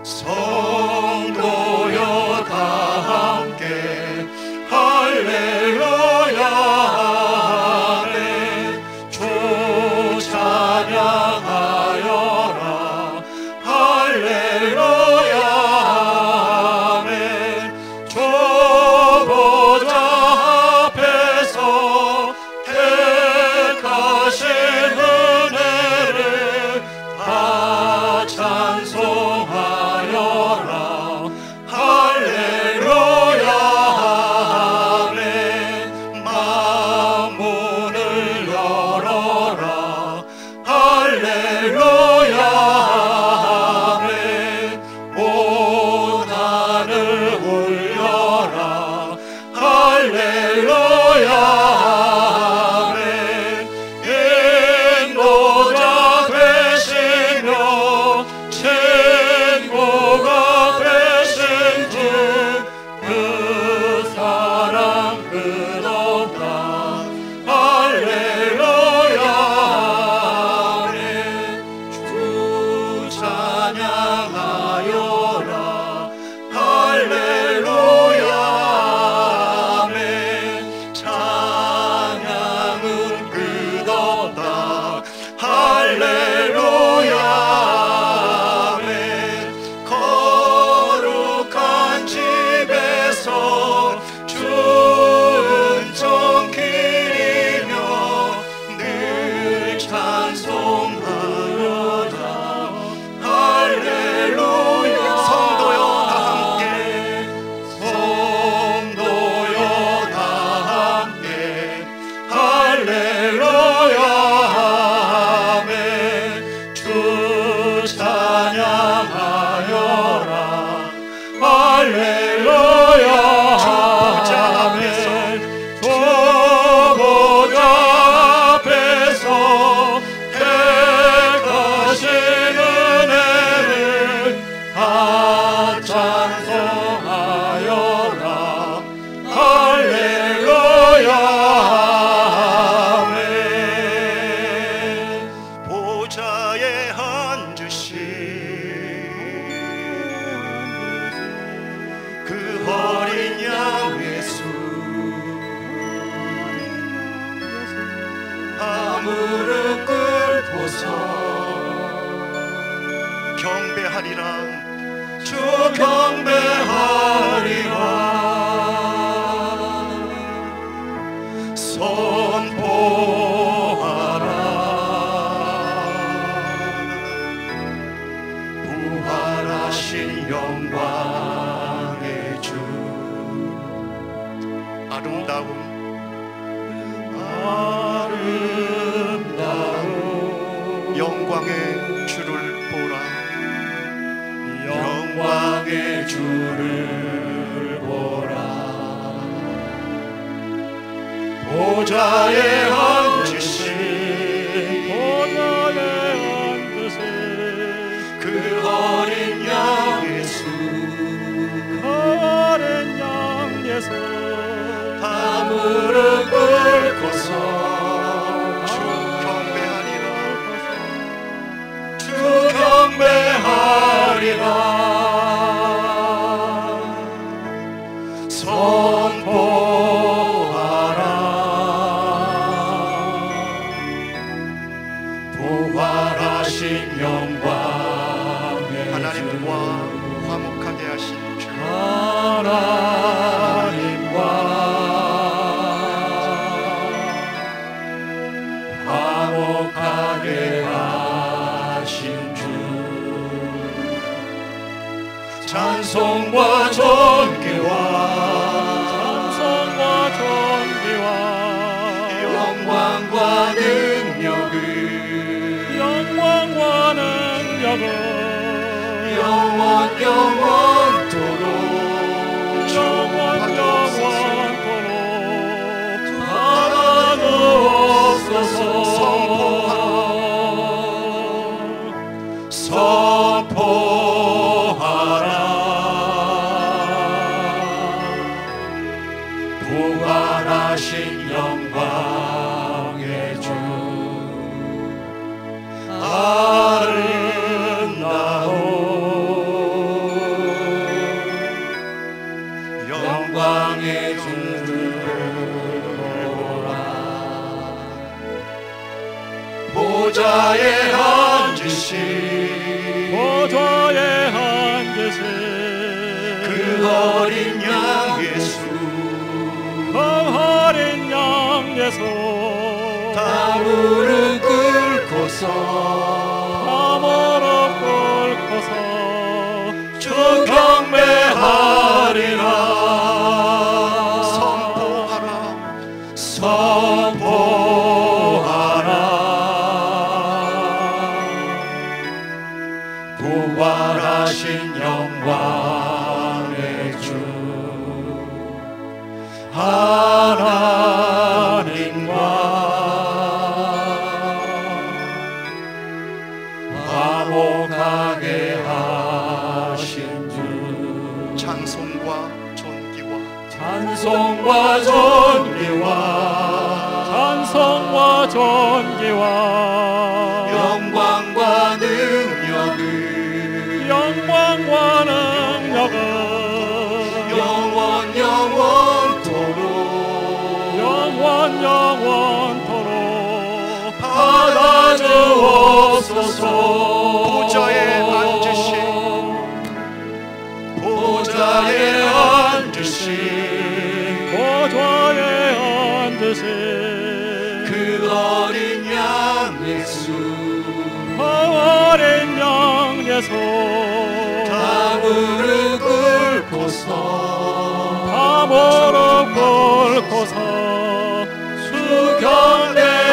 성도여 다 함께 할렐루야 아멘. 주 찬양하여라 할렐루야 아멘. 주 보좌 앞에서 택하신 은혜를 다 찬송하여라 할렐루야 아멘. 만문을 열어라 할렐루야 아멘. 온 하늘 울려라 할렐루야 아멘. 인도자 되시며 친구가 되신 주 그 사랑 끝없다 할렐루야 아멘. 주 찬양하여라 할렐루야 아멘. 찬양은 끝없다 할렐루야 아멘. 거룩한 집에서 주은총 기리며 늘 찬송하여라 할렐루야. 성도여 다 함께 성도여 다 함께 할렐루야 아멘. 주 찬양하여라 할렐루야 아멘. 주 보좌 앞에서 택하신 은혜를 다 찬송하여라 할렐루야 아멘. 보좌에 앉으신 그 어린 양 예수 무릎 꿇고서 경배하리라 주 경배하리라 선포하라 부활하신 영광의 주. 아름다운 영광의 주를 보라 영광의 주를 보라. 보좌에 앉으신 그 어린 양 예수 다 무릎 꿇고서 주 경배하리라 선포하라 부활하신 영광의 하나님과 화목하게 하신 주 하나님과 화목하게 하신 주 찬송과 존귀와 영광과 능력을 영원토록 받아주옵소서. 선포하라 부활하신 영광의 주 아름다운 보좌에 앉으신 그 어린 양 예수 그 어린 양 예수 다 무릎 꿇고서 주 경배하리라 선포하라 부활하신 영광의 주 하나님과 화목하게 하신 주 찬송과 존귀와 영광과 능력은 영원토록 받아주옵소서 보좌에 앉으신 그 어린 양 예수 다 무릎 꿇고서 주 경배하리라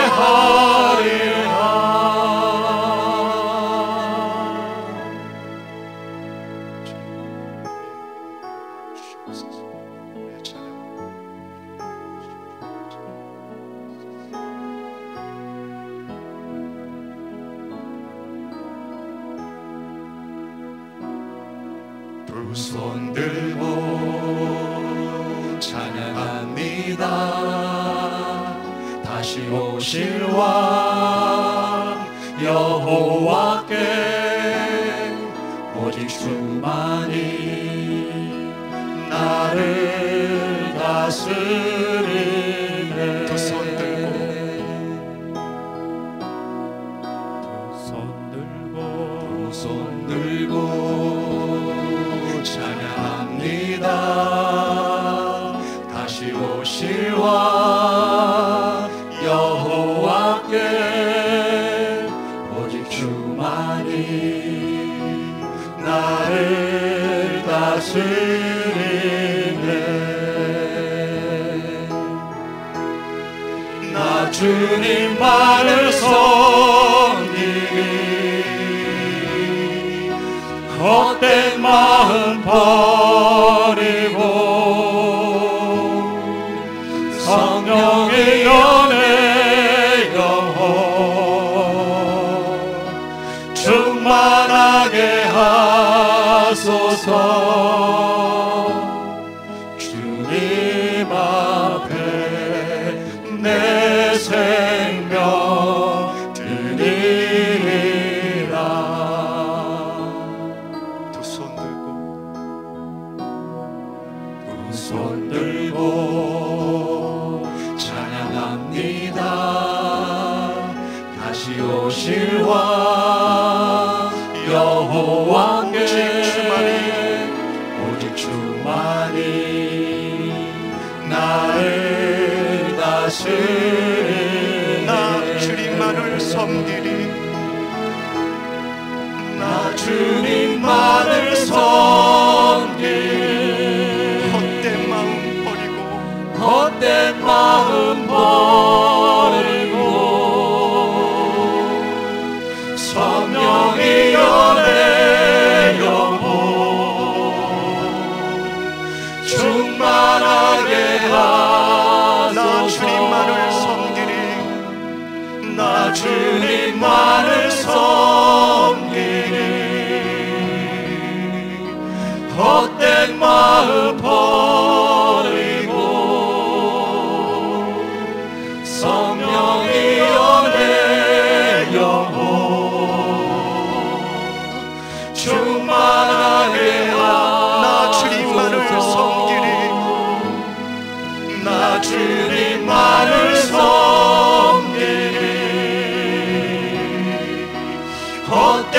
두 손 들고 찬양합니다. 다시 오실 왕 여호와께 오직 주만이 나를 다스리네. 두 손 들고 찬양합니다. 다시 오실 왕 여호와께 오직 주만이 나를 다스리네. 나 주님만을 섬기리. 헛된 마음 버리고 성령의 연애 영혼 충만하게 하소서. 주님 앞에 내 생명 드리리라. 손 들고 찬양합니다. 다시 오실 왕 여호와께 오직 주만이 나를 다스리네. 나 주님만을 섬기리. 나 주님만을 섬기리. 헛된 마음 버리고 성령의 연애 영혼 충만하게 하소서. 나 주님만을 섬기리. 나 주님만을 섬기리. 헛된 마음 버리고 성령의 연애 영혼 충만하게 하소서. 나 주님만을 섬기리. 나 주님만을 섬기리. 헛된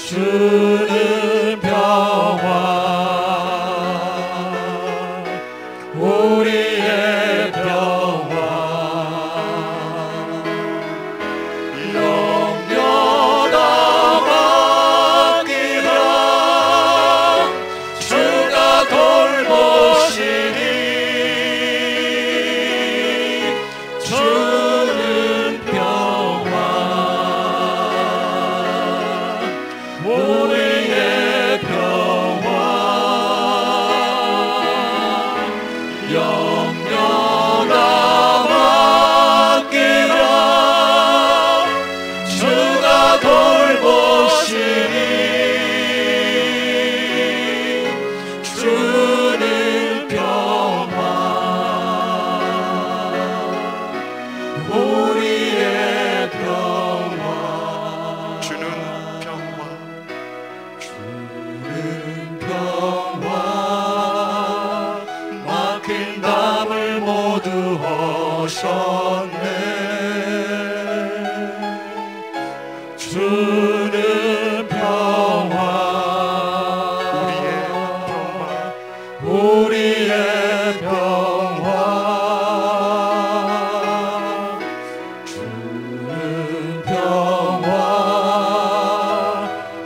주는 평화 우리의 평화 영원하기라 주가 돌보시니 주는 평화 우리의 평화 영원하기라 주가 돌보시니 주는 평화 우리의 평화 주는 평화 주는 평화 막힌 담을 모두 허셨네 주는 평화 우리의 평화 주는 평화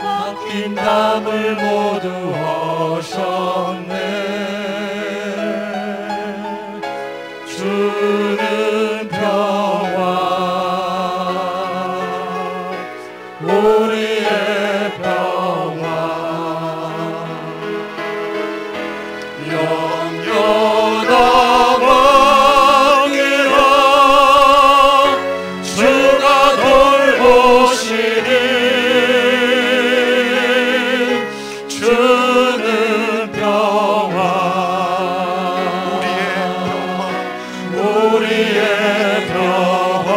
막힌 담을 모두 허셨네 주는 평화 우리의 평화 영원하기라 주가 돌보시니 주는 평화 우리의 평화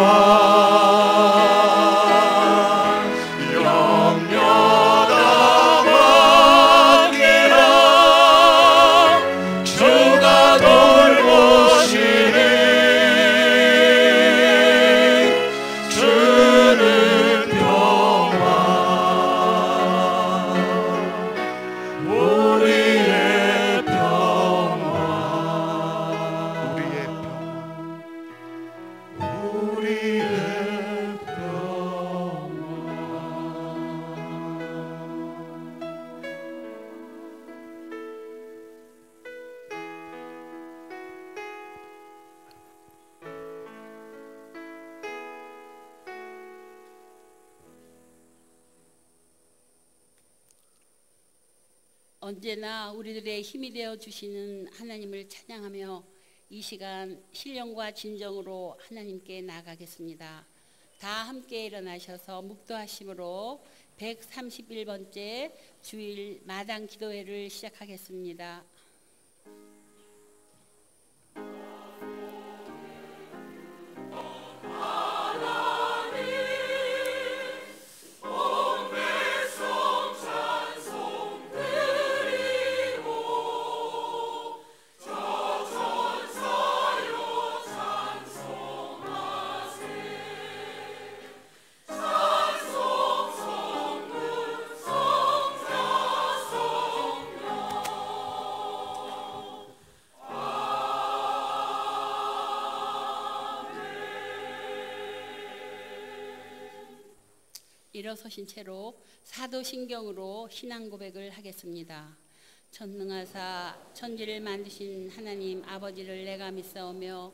영원하기라 주가 돌보시니 주는 평화 우리의 평화 우리의 평화 언제나 우리들의 힘이 되어 주시는 하나님을 찬양하며 이 시간 신령과 진정으로 하나님께 나아가겠습니다. 다 함께 일어나셔서 묵도하심으로 131번째 주일 마당 기도회를 시작하겠습니다. 일어서신 채로 사도신경으로 신앙 고백을 하겠습니다. 전능하사 천지를 만드신 하나님 아버지를 내가 믿사오며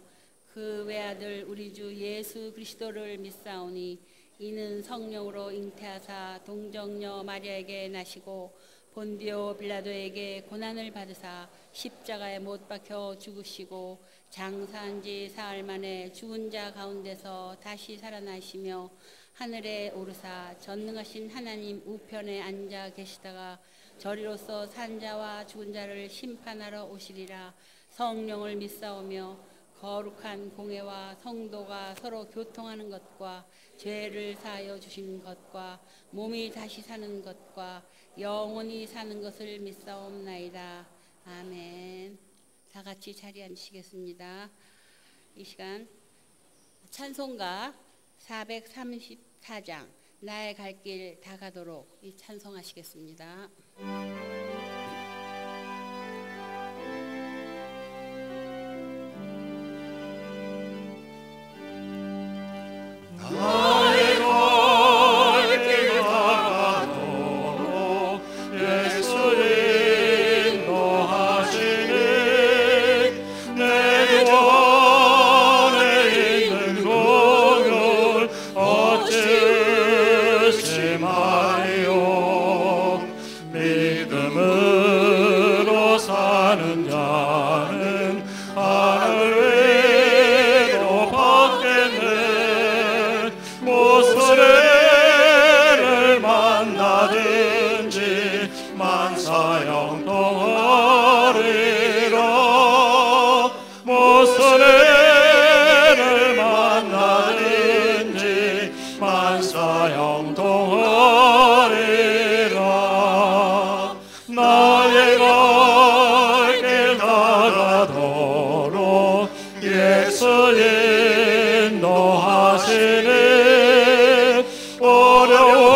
그 외아들 우리 주 예수 그리스도를 믿사오니 이는 성령으로 잉태하사 동정녀 마리아에게 나시고 본디오 빌라도에게 고난을 받으사 십자가에 못 박혀 죽으시고 장사한 지 사흘 만에 죽은 자 가운데서 다시 살아나시며 하늘에 오르사 전능하신 하나님 우편에 앉아 계시다가 저리로서 산 자와 죽은 자를 심판하러 오시리라. 성령을 믿사오며 거룩한 공회와 성도가 서로 교통하는 것과 죄를 사하여 주신 것과 몸이 다시 사는 것과 영원히 사는 것을 믿사옵나이다. 아멘. 다 같이 자리에 앉으시겠습니다. 이 시간 찬송가 434장 나의 갈 길 다 가도록 이 찬송하시겠습니다. 나의 갈 길 다 가도록 예수 인도하시니 내 주 안에 있는 공을 어찌 말이요. 믿음으로 사는 자는 하늘 위로 받겠네. 무슨 애를 만나든지 만사형통하리라. 무슨 애를 만나든지 만사형통하리라. 나의 갈 길 다 가도록 예수 인도하시니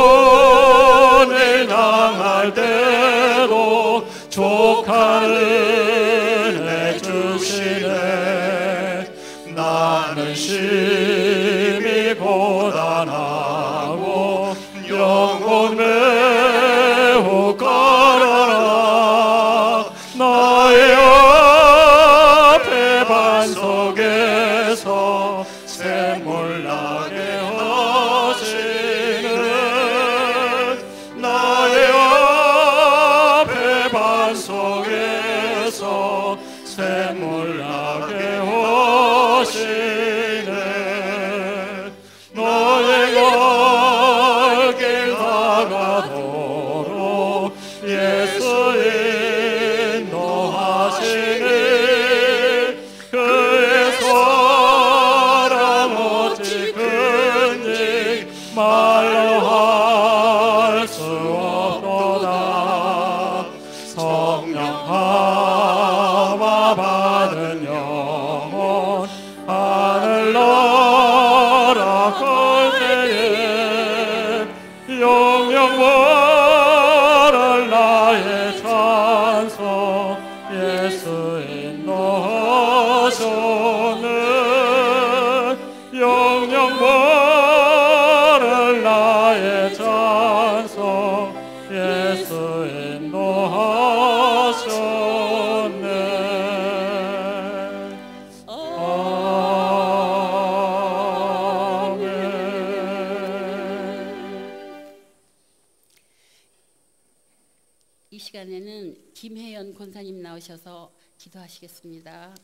어려운 일 당할 때도 족한 은혜 주시네. 나는 심히 고단하고 영혼 매우 가라라. 나의 앞에 반석에서 샘물 나게 하시는 나의 앞에 반석에서 샘물 나게 하시네. 너의 갈 길 다 가도록 예수 인도하시니 그의 사랑 어찌 큰지 말로 할 수 없도다. 성령 감화 받은 영혼 하늘 날아갈 때에 영영 말할 나의 찬송 예수 인도하셨네. 영영 말할 나의 찬송 예수 인도하셨네. 아멘. 이 시간에는 김혜연 권사님 나오셔서 기도하시겠습니다.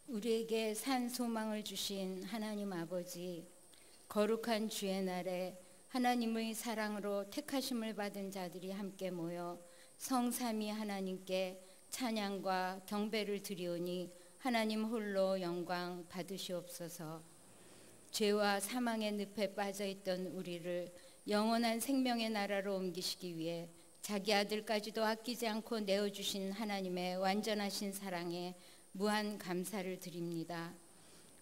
우리에게 산 소망을 주신 하나님 아버지, 거룩한 주의 날에 하나님의 사랑으로 택하심을 받은 자들이 함께 모여 성삼위 하나님께 찬양과 경배를 드리오니 하나님 홀로 영광 받으시옵소서. 죄와 사망의 늪에 빠져있던 우리를 영원한 생명의 나라로 옮기시기 위해 자기 아들까지도 아끼지 않고 내어주신 하나님의 완전하신 사랑에 무한 감사를 드립니다.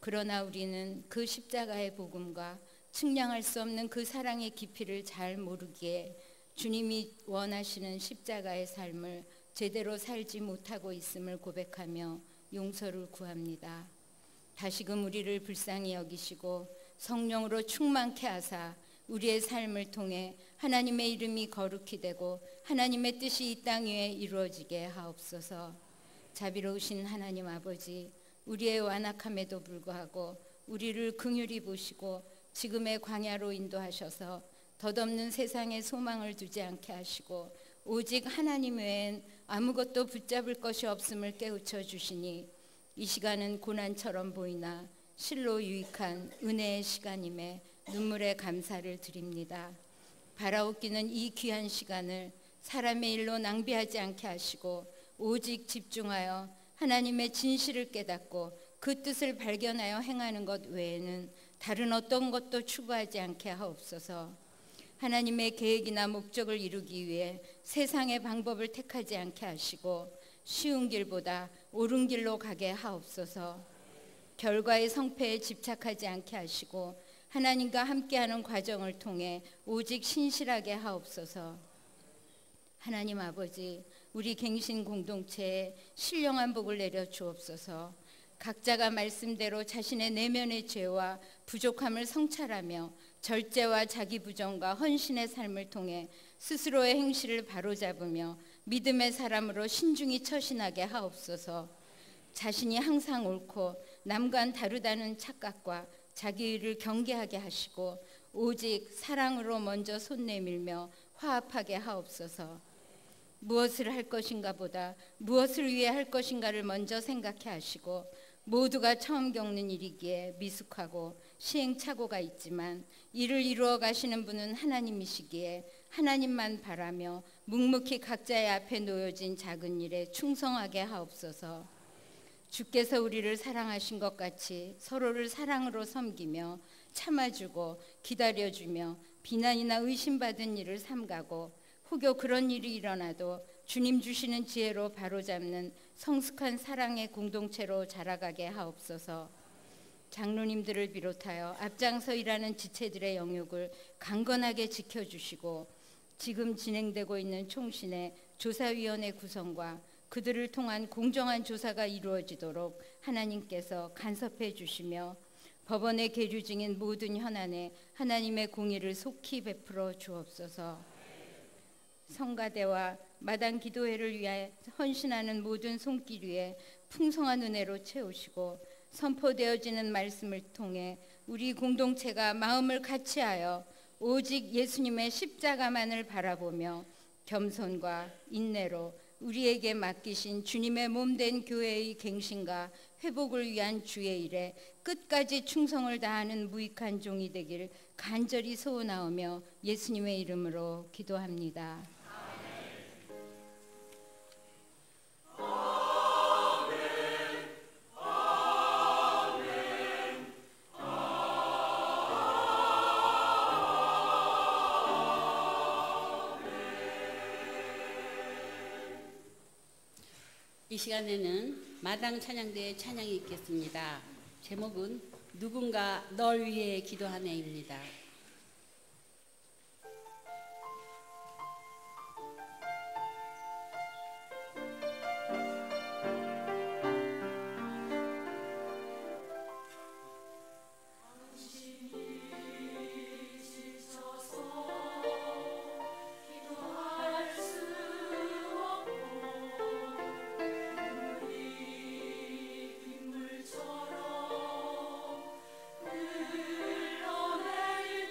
그러나 우리는 그 십자가의 복음과 측량할 수 없는 그 사랑의 깊이를 잘 모르기에 주님이 원하시는 십자가의 삶을 제대로 살지 못하고 있음을 고백하며 용서를 구합니다. 다시금 우리를 불쌍히 여기시고 성령으로 충만케 하사 우리의 삶을 통해 하나님의 이름이 거룩히 되고 하나님의 뜻이 이 땅 위에 이루어지게 하옵소서. 자비로우신 하나님 아버지, 우리의 완악함에도 불구하고 우리를 긍휼히 보시고 지금의 광야로 인도하셔서 덧없는 세상에 소망을 두지 않게 하시고 오직 하나님 외엔 아무것도 붙잡을 것이 없음을 깨우쳐 주시니 이 시간은 고난처럼 보이나 실로 유익한 은혜의 시간임에 눈물의 감사를 드립니다. 바라옵기는 이 귀한 시간을 사람의 일로 낭비하지 않게 하시고 오직 집중하여 하나님의 진실을 깨닫고 그 뜻을 발견하여 행하는 것 외에는 다른 어떤 것도 추구하지 않게 하옵소서. 하나님의 계획이나 목적을 이루기 위해 세상의 방법을 택하지 않게 하시고 쉬운 길보다 옳은 길로 가게 하옵소서. 결과의 성패에 집착하지 않게 하시고 하나님과 함께하는 과정을 통해 오직 신실하게 하옵소서. 하나님 아버지, 우리 갱신 공동체에 신령한 복을 내려 주옵소서. 각자가 말씀대로 자신의 내면의 죄와 부족함을 성찰하며 절제와 자기 부정과 헌신의 삶을 통해 스스로의 행실을 바로잡으며 믿음의 사람으로 신중히 처신하게 하옵소서. 자신이 항상 옳고 남과는 다르다는 착각과 자기를 경계하게 하시고 오직 사랑으로 먼저 손 내밀며 화합하게 하옵소서. 무엇을 할 것인가 보다 무엇을 위해 할 것인가를 먼저 생각해 하시고 모두가 처음 겪는 일이기에 미숙하고 시행착오가 있지만 이를 이루어 가시는 분은 하나님이시기에 하나님만 바라며 묵묵히 각자의 앞에 놓여진 작은 일에 충성하게 하옵소서. 주께서 우리를 사랑하신 것 같이 서로를 사랑으로 섬기며 참아주고 기다려주며 비난이나 의심받은 일을 삼가고 혹여 그런 일이 일어나도 주님 주시는 지혜로 바로잡는 성숙한 사랑의 공동체로 자라가게 하옵소서. 장로님들을 비롯하여 앞장서 일하는 지체들의 영역을 강건하게 지켜주시고 지금 진행되고 있는 총신의 조사위원회 구성과 그들을 통한 공정한 조사가 이루어지도록 하나님께서 간섭해 주시며 법원에 계류 중인 모든 현안에 하나님의 공의를 속히 베풀어 주옵소서. 성가대와 마당 기도회를 위해 헌신하는 모든 손길 위에 풍성한 은혜로 채우시고 선포되어지는 말씀을 통해 우리 공동체가 마음을 같이하여 오직 예수님의 십자가만을 바라보며 겸손과 인내로 우리에게 맡기신 주님의 몸된 교회의 갱신과 회복을 위한 주의 일에 끝까지 충성을 다하는 무익한 종이 되길 간절히 소원하오며 예수님의 이름으로 기도합니다. 이 시간에는 마당 찬양대의 찬양이 있겠습니다. 제목은 누군가 널 위해 기도하네입니다. 흘러내릴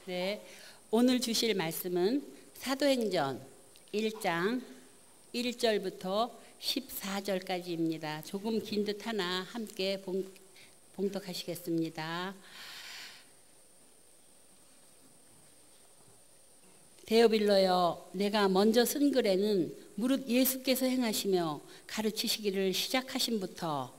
네, 오늘 주실 말씀은 사도행전 1장 1절부터 14절까지입니다. 조금 긴 듯 하나 함께 봉독하시겠습니다. 데오빌로여, 내가 먼저 쓴 글에는 무릇 예수께서 행하시며 가르치시기를 시작하신부터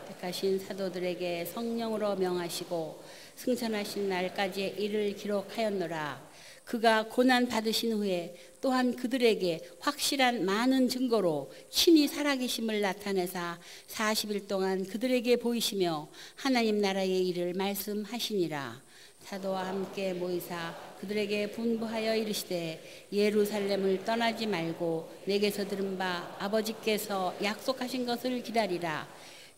택하신 사도들에게 성령으로 명하시고 승천하신 날까지의 일을 기록하였노라. 그가 고난 받으신 후에 또한 그들에게 확실한 많은 증거로 친히 살아계심을 나타내사 40일 동안 그들에게 보이시며 하나님 나라의 일을 말씀하시니라. 사도와 함께 모이사 그들에게 분부하여 이르시되 예루살렘을 떠나지 말고 내게서 들은 바 아버지께서 약속하신 것을 기다리라.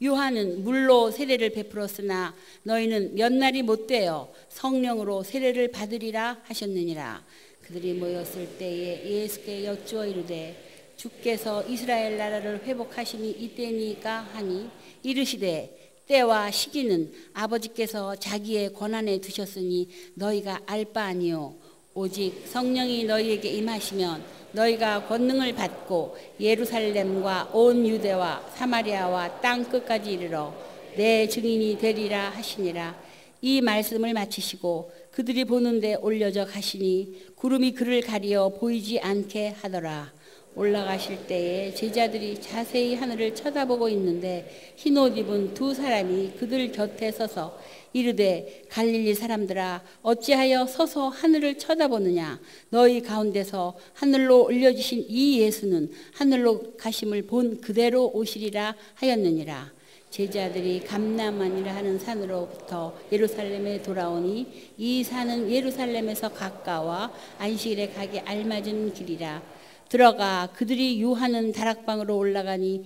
요한은 물로 세례를 베풀었으나 너희는 몇 날이 못되어 성령으로 세례를 받으리라 하셨느니라. 그들이 모였을 때에 예수께 여쭈어 이르되 주께서 이스라엘 나라를 회복하심이 이때니까 하니 이르시되 때와 시기는 아버지께서 자기의 권한에 두셨으니 너희가 알 바 아니요 오직 성령이 너희에게 임하시면 너희가 권능을 받고 예루살렘과 온 유대와 사마리아와 땅 끝까지 이르러 내 증인이 되리라 하시니라. 이 말씀을 마치시고 그들이 보는데 올려져 가시니 구름이 그를 가리어 보이지 않게 하더라. 올라가실 때에 제자들이 자세히 하늘을 쳐다보고 있는데 흰옷 입은 두 사람이 그들 곁에 서서 이르되 갈릴리 사람들아 어찌하여 서서 하늘을 쳐다보느냐. 너희 가운데서 하늘로 올려지신 이 예수는 하늘로 가심을 본 그대로 오시리라 하였느니라. 제자들이 감람산이라 하는 산으로부터 예루살렘에 돌아오니 이 산은 예루살렘에서 가까워 안식일에 가기 알맞은 길이라. 들어가 그들이 유하는 다락방으로 올라가니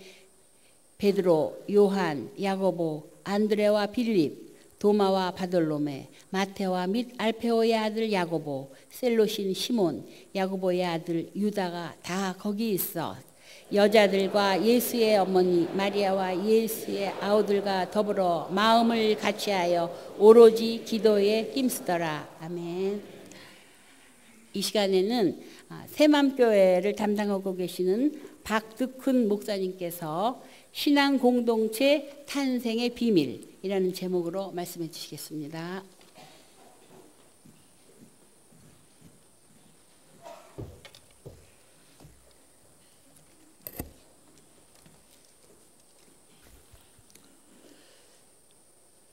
베드로, 요한, 야고보, 안드레와 빌립, 도마와 바돌로메, 마테와 및 알페오의 아들 야고보, 셀롯인 시몬, 야고보의 아들 유다가 다 거기 있어 여자들과 예수의 어머니 마리아와 예수의 아우들과 더불어 마음을 같이하여 오로지 기도에 힘쓰더라. 아멘. 이 시간에는 새맘교회를 담당하고 계시는 박득훈 목사님께서 신앙 공동체 탄생의 비밀이라는 제목으로 말씀해 주시겠습니다.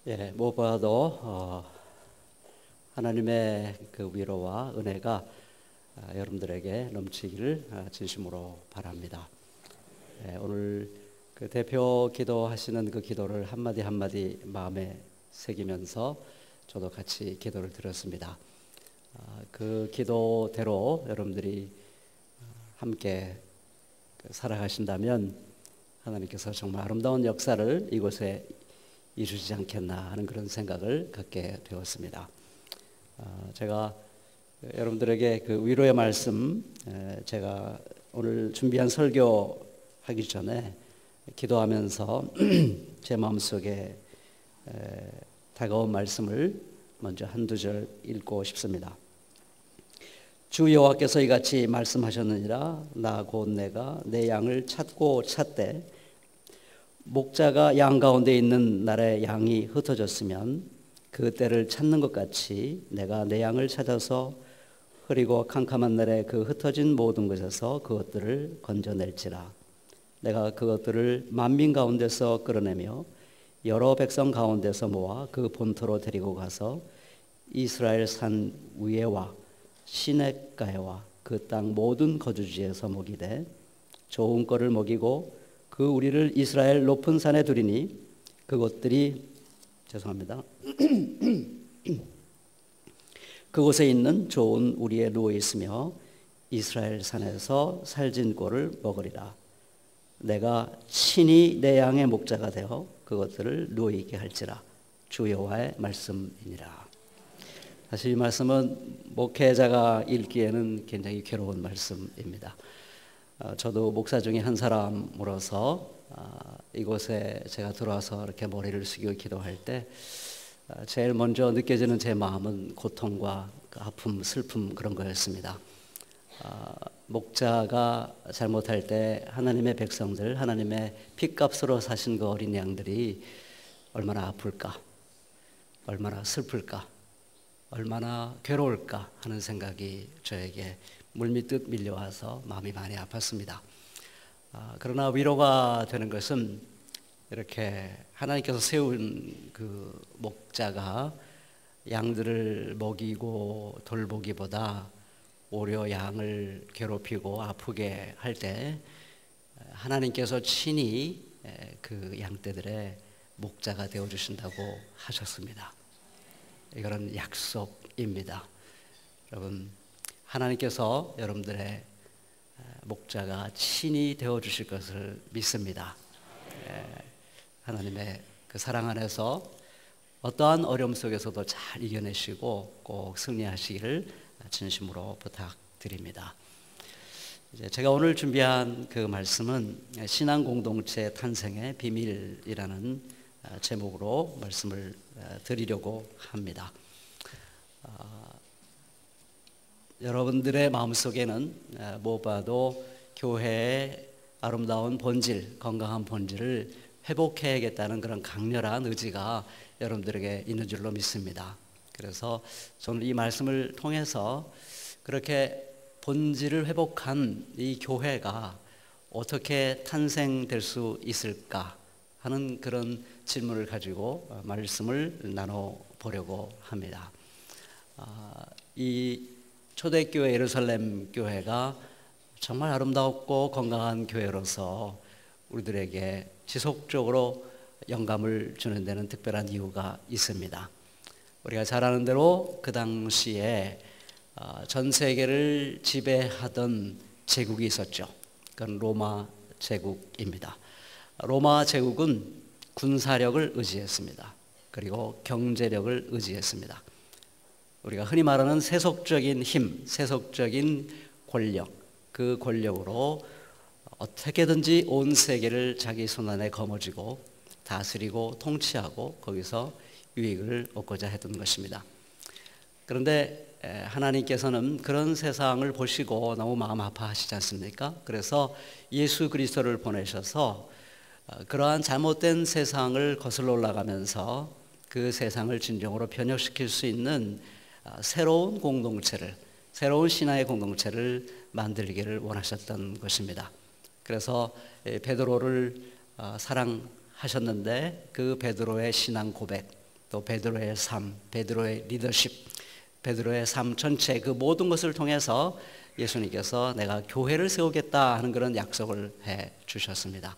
예, 무엇보다도 하나님의 그 위로와 은혜가 여러분들에게 넘치기를 진심으로 바랍니다. 예, 오늘 그 대표 기도하시는 그 기도를 한마디 한마디 마음에 새기면서 저도 같이 기도를 드렸습니다. 그 기도대로 여러분들이 함께 살아가신다면 하나님께서 정말 아름다운 역사를 이곳에 이루지 않겠나 하는 그런 생각을 갖게 되었습니다. 제가 여러분들에게 그 위로의 말씀, 제가 오늘 준비한 설교하기 전에 기도하면서 제 마음속에 다가온 말씀을 먼저 한두 절 읽고 싶습니다. 주 여호와께서 이같이 말씀하셨느니라. 나 곧 내가 내 양을 찾고 찾되 목자가 양 가운데 있는 날에 양이 흩어졌으면 그 때를 찾는 것 같이 내가 내 양을 찾아서 흐리고 캄캄한 날에 그 흩어진 모든 것에서 그것들을 건져낼지라. 내가 그것들을 만민 가운데서 끌어내며 여러 백성 가운데서 모아 그 본토로 데리고 가서 이스라엘 산 위에와 시냇가에와 그 땅 모든 거주지에서 먹이되 좋은 거를 먹이고 그 우리를 이스라엘 높은 산에 두리니 그것들이 그곳에 있는 좋은 우리에 누워 있으며 이스라엘 산에서 살진 꼴을 먹으리라. 내가 친히 내 양의 목자가 되어 그것들을 누워 있게 할지라. 주 여호와의 말씀이니라. 사실 이 말씀은 목회자가 읽기에는 굉장히 괴로운 말씀입니다. 저도 목사 중에 한 사람으로서 이곳에 제가 들어와서 이렇게 머리를 숙이고 기도할 때 제일 먼저 느껴지는 제 마음은 고통과 그 아픔, 슬픔 그런 거였습니다. 목자가 잘못할 때 하나님의 백성들, 하나님의 핏값으로 사신 그 어린 양들이 얼마나 아플까, 얼마나 슬플까, 얼마나 괴로울까 하는 생각이 저에게 물밀듯 밀려와서 마음이 많이 아팠습니다. 그러나 위로가 되는 것은 이렇게 하나님께서 세운 그 목자가 양들을 먹이고 돌보기보다 오히려 양을 괴롭히고 아프게 할 때 하나님께서 친히 그 양떼들의 목자가 되어주신다고 하셨습니다. 이거는 약속입니다. 여러분, 하나님께서 여러분들의 목자가 친히 되어주실 것을 믿습니다. 하나님의 그 사랑 안에서 어떠한 어려움 속에서도 잘 이겨내시고 꼭 승리하시기를 진심으로 부탁드립니다. 이제 제가 오늘 준비한 그 말씀은 신앙 공동체 탄생의 비밀이라는 제목으로 말씀을 드리려고 합니다. 여러분들의 마음속에는 무엇보다도 교회의 아름다운 본질, 건강한 본질을 회복해야겠다는 그런 강렬한 의지가 여러분들에게 있는 줄로 믿습니다. 그래서 저는 이 말씀을 통해서 그렇게 본질을 회복한 이 교회가 어떻게 탄생될 수 있을까 하는 그런 질문을 가지고 말씀을 나눠보려고 합니다. 이 초대교회 예루살렘 교회가 정말 아름답고 건강한 교회로서 우리들에게 지속적으로 영감을 주는 데는 특별한 이유가 있습니다. 우리가 잘 아는 대로 그 당시에 전 세계를 지배하던 제국이 있었죠. 그건 로마 제국입니다. 로마 제국은 군사력을 의지했습니다. 그리고 경제력을 의지했습니다. 우리가 흔히 말하는 세속적인 힘, 세속적인 권력, 그 권력으로 어떻게든지 온 세계를 자기 손안에 거머쥐고 다스리고 통치하고 거기서 유익을 얻고자 했던 것입니다. 그런데 하나님께서는 그런 세상을 보시고 너무 마음 아파하시지 않습니까? 그래서 예수 그리스도를 보내셔서 그러한 잘못된 세상을 거슬러 올라가면서 그 세상을 진정으로 변혁시킬 수 있는 새로운 공동체를, 새로운 신앙의 공동체를 만들기를 원하셨던 것입니다. 그래서 베드로를 사랑하셨는데 그 베드로의 신앙 고백, 또 베드로의 삶, 베드로의 리더십, 베드로의 삶 전체 그 모든 것을 통해서 예수님께서 내가 교회를 세우겠다 하는 그런 약속을 해 주셨습니다.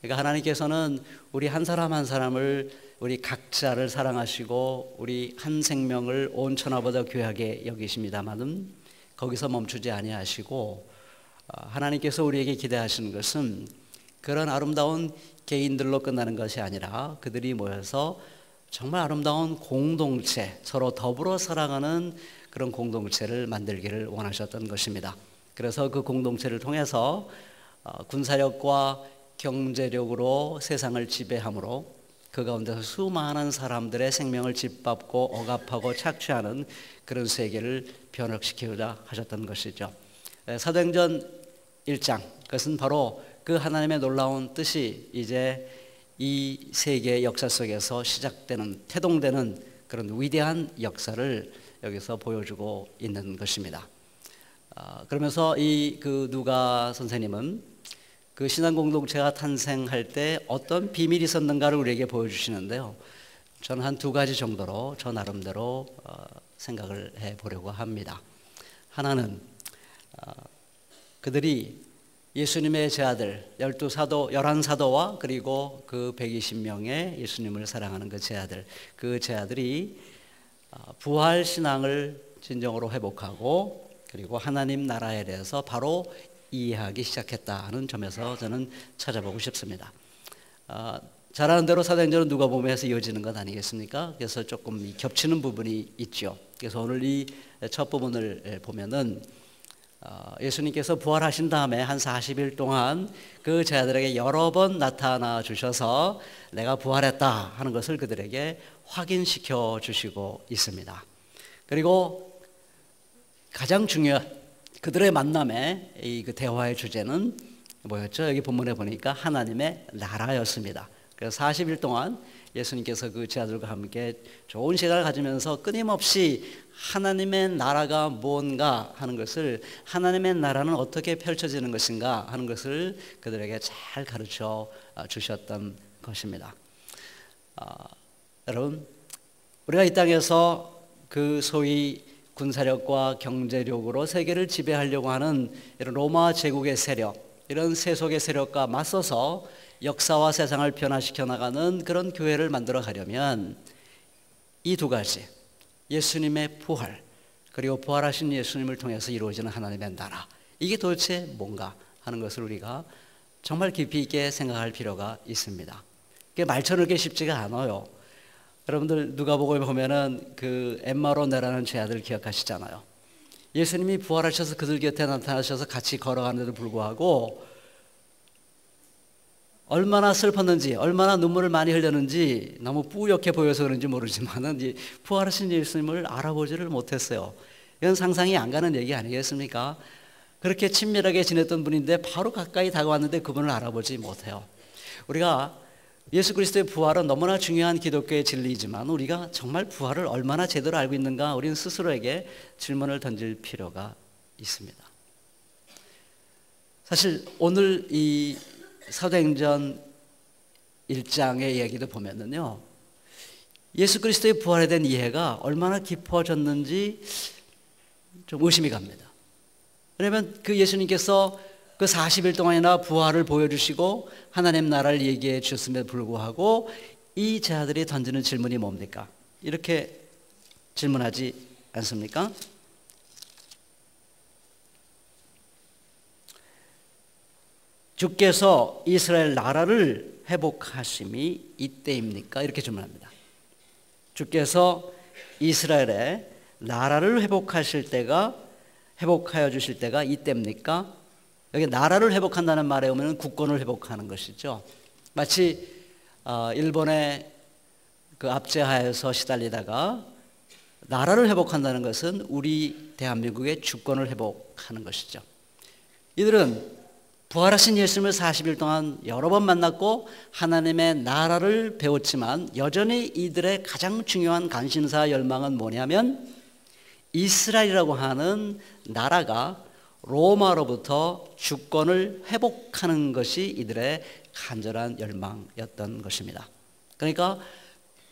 그러니까 하나님께서는 우리 한 사람 한 사람을, 우리 각자를 사랑하시고 우리 한 생명을 온 천하보다 귀하게 여기십니다마는 거기서 멈추지 아니하시고 하나님께서 우리에게 기대하시는 것은 그런 아름다운 개인들로 끝나는 것이 아니라 그들이 모여서 정말 아름다운 공동체, 서로 더불어 살아가는 그런 공동체를 만들기를 원하셨던 것입니다. 그래서 그 공동체를 통해서 군사력과 경제력으로 세상을 지배함으로 그 가운데서 수많은 사람들의 생명을 짓밟고 억압하고 착취하는 그런 세계를 변혁시키고자 하셨던 것이죠. 사도행전 1장, 그것은 바로 그 하나님의 놀라운 뜻이 이제 이 세계의 역사 속에서 시작되는, 태동되는 그런 위대한 역사를 여기서 보여주고 있는 것입니다. 그러면서 그 누가 선생님은 그 신앙 공동체가 탄생할 때 어떤 비밀이 있었는가를 우리에게 보여주시는데요. 저는 한 두 가지 정도로 저 나름대로 생각을 해보려고 합니다. 하나는 그들이 예수님의 제자들 11사도와 그리고 그 120명의 예수님을 사랑하는 그 제자들이 부활신앙을 진정으로 회복하고 그리고 하나님 나라에 대해서 바로 이해하기 시작했다는 점에서 저는 찾아보고 싶습니다. 잘 아는 대로 사도행전은 누가복음에서 이어지는 것 아니겠습니까? 그래서 조금 겹치는 부분이 있죠. 그래서 오늘 이 첫 부분을 보면은 예수님께서 부활하신 다음에 한 40일 동안 그 제자들에게 여러 번 나타나 주셔서 내가 부활했다 하는 것을 그들에게 확인시켜 주시고 있습니다. 그리고 가장 중요한 그들의 만남의 그 대화의 주제는 뭐였죠? 여기 본문에 보니까 하나님의 나라였습니다. 그래서 40일 동안 예수님께서 그 제자들과 함께 좋은 시간을 가지면서 끊임없이 하나님의 나라가 뭔가 하는 것을, 하나님의 나라는 어떻게 펼쳐지는 것인가 하는 것을 그들에게 잘 가르쳐 주셨던 것입니다. 여러분, 우리가 이 땅에서 그 소위 군사력과 경제력으로 세계를 지배하려고 하는 이런 로마 제국의 세력, 이런 세속의 세력과 맞서서 역사와 세상을 변화시켜 나가는 그런 교회를 만들어 가려면 이 두 가지, 예수님의 부활, 그리고 부활하신 예수님을 통해서 이루어지는 하나님의 나라, 이게 도대체 뭔가 하는 것을 우리가 정말 깊이 있게 생각할 필요가 있습니다. 그게 말처럼 그렇게 쉽지가 않아요. 여러분들 누가복음에 보면은 그 엠마로네라는 제자들 기억하시잖아요. 예수님이 부활하셔서 그들 곁에 나타나셔서 같이 걸어가는데도 불구하고 얼마나 슬펐는지, 얼마나 눈물을 많이 흘렸는지 너무 뿌옇게 보여서 그런지 모르지만은 이 부활하신 예수님을 알아보지를 못했어요. 이건 상상이 안 가는 얘기 아니겠습니까? 그렇게 친밀하게 지냈던 분인데 바로 가까이 다가왔는데 그분을 알아보지 못해요. 우리가 예수 그리스도의 부활은 너무나 중요한 기독교의 진리이지만 우리가 정말 부활을 얼마나 제대로 알고 있는가, 우리는 스스로에게 질문을 던질 필요가 있습니다. 사실 오늘 이 사도행전 1장의 이야기도 보면은요, 예수 그리스도의 부활에 대한 이해가 얼마나 깊어졌는지 좀 의심이 갑니다. 왜냐하면 그 예수님께서 그 40일 동안이나 부활을 보여주시고 하나님 나라를 얘기해 주셨음에도 불구하고 이 제자들이 던지는 질문이 뭡니까? 이렇게 질문하지 않습니까? 주께서 이스라엘 나라를 회복하심이 이때입니까? 이렇게 질문합니다. 주께서 이스라엘의 나라를 회복하실 때가, 회복하여 주실 때가 이때입니까? 여기 나라를 회복한다는 말에 오면 국권을 회복하는 것이죠. 마치 일본의 그 압제하에서 시달리다가 나라를 회복한다는 것은 우리 대한민국의 주권을 회복하는 것이죠. 이들은 부활하신 예수님을 40일 동안 여러 번 만났고 하나님의 나라를 배웠지만 여전히 이들의 가장 중요한 관심사 열망은 뭐냐면 이스라엘이라고 하는 나라가 로마로부터 주권을 회복하는 것이 이들의 간절한 열망이었던 것입니다. 그러니까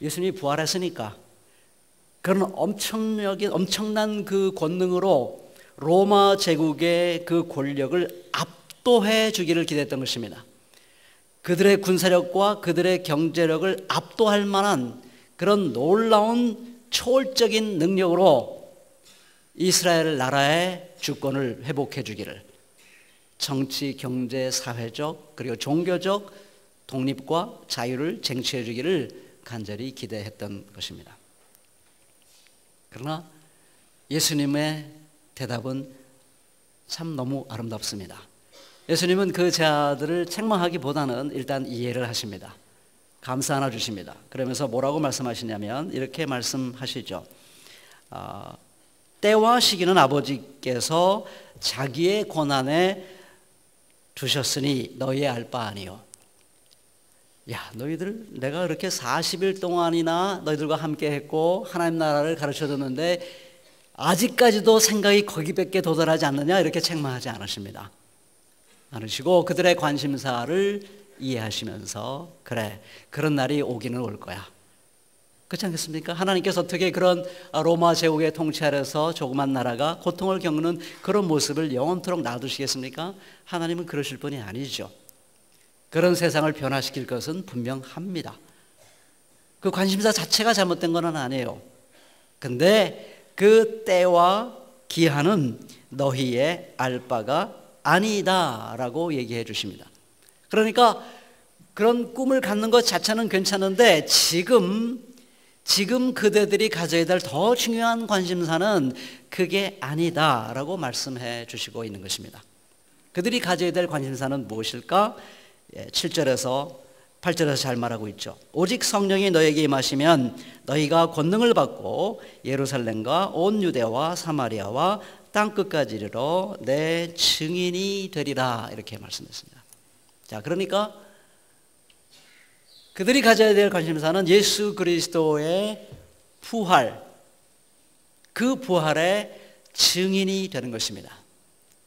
예수님이 부활했으니까 그런 엄청난 그 권능으로 로마 제국의 그 권력을 압도해 주기를 기대했던 것입니다. 그들의 군사력과 그들의 경제력을 압도할 만한 그런 놀라운 초월적인 능력으로 이스라엘 나라의 주권을 회복해 주기를, 정치, 경제, 사회적 그리고 종교적 독립과 자유를 쟁취해 주기를 간절히 기대했던 것입니다. 그러나 예수님의 대답은 참 너무 아름답습니다. 예수님은 그 제자들을 책망하기보다는 일단 이해를 하십니다. 감사 하나 주십니다. 그러면서 뭐라고 말씀하시냐면 이렇게 말씀하시죠. 때와 시기는 아버지께서 자기의 권한에 두셨으니 너희의 알 바 아니요. 야, 너희들 내가 그렇게 40일 동안이나 너희들과 함께 했고 하나님 나라를 가르쳐줬는데 아직까지도 생각이 거기밖에 도달하지 않느냐, 이렇게 책망하지 않으십니다. 않으시고 그들의 관심사를 이해하시면서 그래, 그런 날이 오기는 올 거야. 그렇지 않겠습니까? 하나님께서 어떻게 그런 로마 제국의 통치 아래서 조그만 나라가 고통을 겪는 그런 모습을 영원토록 놔두시겠습니까? 하나님은 그러실 분이 아니죠. 그런 세상을 변화시킬 것은 분명합니다. 그 관심사 자체가 잘못된 건 아니에요. 근데 그 때와 기한은 너희의 알 바가 아니다라고 얘기해 주십니다. 그러니까 그런 꿈을 갖는 것 자체는 괜찮은데 지금 그대들이 가져야 될 더 중요한 관심사는 그게 아니다라고 말씀해 주시고 있는 것입니다. 그들이 가져야 될 관심사는 무엇일까? 7절에서 8절에서 잘 말하고 있죠. 오직 성령이 너에게 임하시면 너희가 권능을 받고 예루살렘과 온 유대와 사마리아와 땅끝까지 이르러 내 증인이 되리라, 이렇게 말씀했습니다. 자, 그러니까 그들이 가져야 될 관심사는 예수 그리스도의 부활, 그 부활의 증인이 되는 것입니다.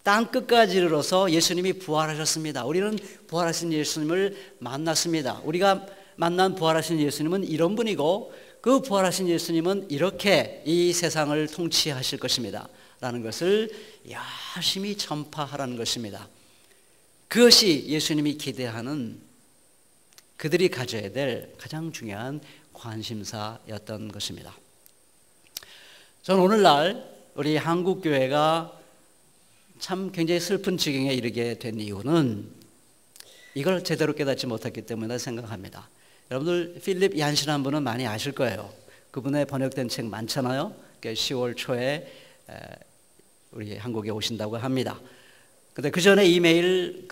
땅끝까지 이르러서 예수님이 부활하셨습니다. 우리는 부활하신 예수님을 만났습니다. 우리가 만난 부활하신 예수님은 이런 분이고, 그 부활하신 예수님은 이렇게 이 세상을 통치하실 것입니다 라는 것을 열심히 전파하라는 것입니다. 그것이 예수님이 기대하는, 그들이 가져야 될 가장 중요한 관심사였던 것입니다. 저는 오늘날 우리 한국교회가 참 굉장히 슬픈 지경에 이르게 된 이유는 이걸 제대로 깨닫지 못했기 때문이라 생각합니다. 여러분들 필립 얀시라는 분은 많이 아실 거예요. 그분의 번역된 책 많잖아요. 10월 초에 우리 한국에 오신다고 합니다. 근데 그 전에 이메일